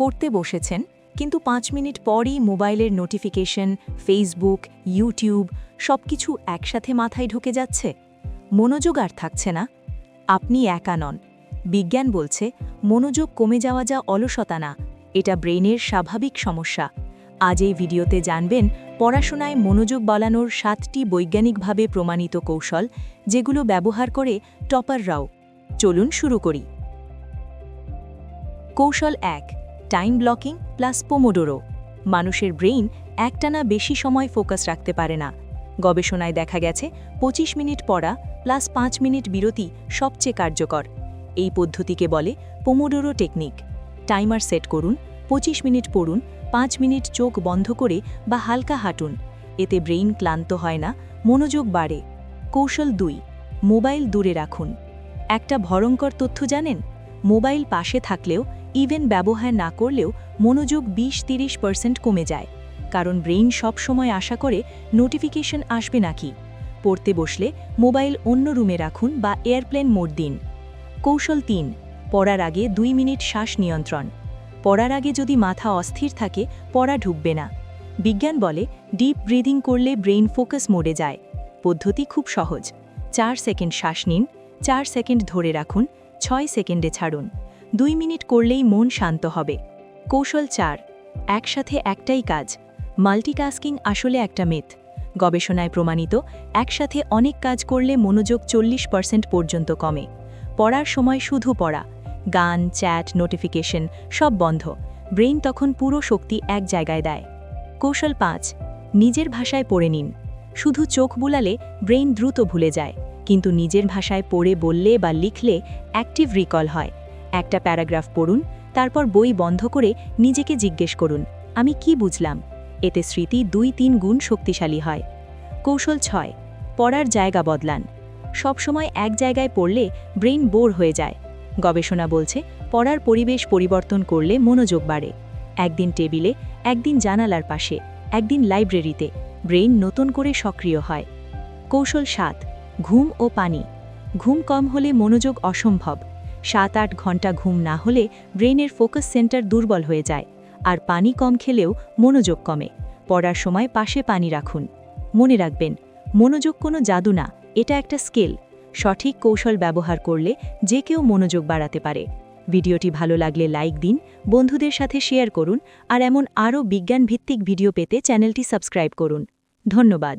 পড়তে বসেছেন, কিন্তু 5 মিনিট পরই মোবাইলের নোটিফিকেশন, ফেসবুক, ইউটিউব সবকিছু একসাথে মাথায় ঢুকে যাচ্ছে। মনোযোগ আর থাকছে না। আপনি একা নন। বিজ্ঞান বলছে মনোযোগ কমে যাওয়া যা অলসতা না, এটা ব্রেইনের স্বাভাবিক সমস্যা। আজ এই ভিডিওতে জানবেন পড়াশোনায় মনোযোগ বাড়ানোর 7টি বৈজ্ঞানিকভাবে প্রমাণিত কৌশল, যেগুলো ব্যবহার করে টপাররাও। চলুন শুরু করি। কৌশল 1, টাইম ব্লকিং প্লাস পোমোডোরো। মানুষের ব্রেইন একটানা বেশি সময় ফোকাস রাখতে পারে না। গবেষণায় দেখা গেছে 25 মিনিট পড়া প্লাস 5 মিনিট বিরতি সবচেয়ে কার্যকর। এই পদ্ধতিকে বলে পোমোডোরো টেকনিক। টাইমার সেট করুন, 25 মিনিট পড়ুন, 5 মিনিট চোখ বন্ধ করে বা হালকা হাঁটুন। এতে ব্রেইন ক্লান্ত হয় না, মনোযোগ বাড়ে। কৌশল 2, মোবাইল দূরে রাখুন। একটা ভয়ঙ্কর তথ্য জানেন? মোবাইল পাশে থাকলেও, ইভেন ব্যবহার না করলেও মনোযোগ 20-30% কমে যায়। কারণ ব্রেইন সব সময় আশা করে নোটিফিকেশন আসবে নাকি। পড়তে বসলে মোবাইল অন্য রুমে রাখুন বা এয়ারপ্লেন মোড দিন। কৌশল 3, পড়ার আগে 2 মিনিট শ্বাস নিয়ন্ত্রণ। পড়ার আগে যদি মাথা অস্থির থাকে, পড়া ঢুকবে না। বিজ্ঞান বলে ডিপ ব্রিদিং করলে ব্রেইন ফোকাস মোডে যায়। পদ্ধতি খুব সহজ। 4 সেকেন্ড শ্বাস নিন, 4 সেকেন্ড ধরে রাখুন, 6 সেকেন্ডে ছাড়ুন। 2 মিনিট করলেই মন শান্ত হবে। কৌশল 4, একসাথে একটাই কাজ। মাল্টিটাস্কিং আসলে একটা মিথ। গবেষণায় প্রমাণিত একসাথে অনেক কাজ করলে মনোযোগ 40% পর্যন্ত কমে। পড়ার সময় শুধু পড়া, গান, চ্যাট, নোটিফিকেশন সব বন্ধ। ব্রেইন তখন পুরো শক্তি এক জায়গায় দেয়। কৌশল 5, নিজের ভাষায় পড়ে নিন। শুধু চোখ বুলালে ব্রেইন দ্রুত ভুলে যায়, কিন্তু নিজের ভাষায় পড়ে বললে বা লিখলে অ্যাক্টিভ রিকল হয়। একটা প্যারাগ্রাফ পড়ুন, তারপর বই বন্ধ করে নিজেকে জিজ্ঞেস করুন, আমি কি বুঝলাম? এতে স্মৃতি 2-3 গুণ শক্তিশালী হয়। কৌশল 6, পড়ার জায়গা বদলান। সবসময় এক জায়গায় পড়লে ব্রেইন বোর হয়ে যায়। গবেষণা বলছে পড়ার পরিবেশ পরিবর্তন করলে মনোযোগ বাড়ে। একদিন টেবিলে, একদিন জানালার পাশে, একদিন লাইব্রেরিতে ব্রেইন নতুন করে সক্রিয় হয়। কৌশল 7, ঘুম ও পানি। ঘুম কম হলে মনোযোগ অসম্ভব। 7-8 ঘন্টা ঘুম না হলে ব্রেইনের ফোকাস সেন্টার দুর্বল হয়ে যায়। আর পানি কম খেলেও মনোযোগ কমে। পড়ার সময় পাশে পানি রাখুন। মনে রাখবেন, মনোযোগ কোনো জাদু না, এটা একটা স্কিল। সঠিক কৌশল ব্যবহার করলে যে কেউ মনোযোগ বাড়াতে পারে। ভিডিওটি ভালো লাগলে লাইক দিন, বন্ধুদের সাথে শেয়ার করুন, আর এমন আরও বিজ্ঞানভিত্তিক ভিডিও পেতে চ্যানেলটি সাবস্ক্রাইব করুন। ধন্যবাদ।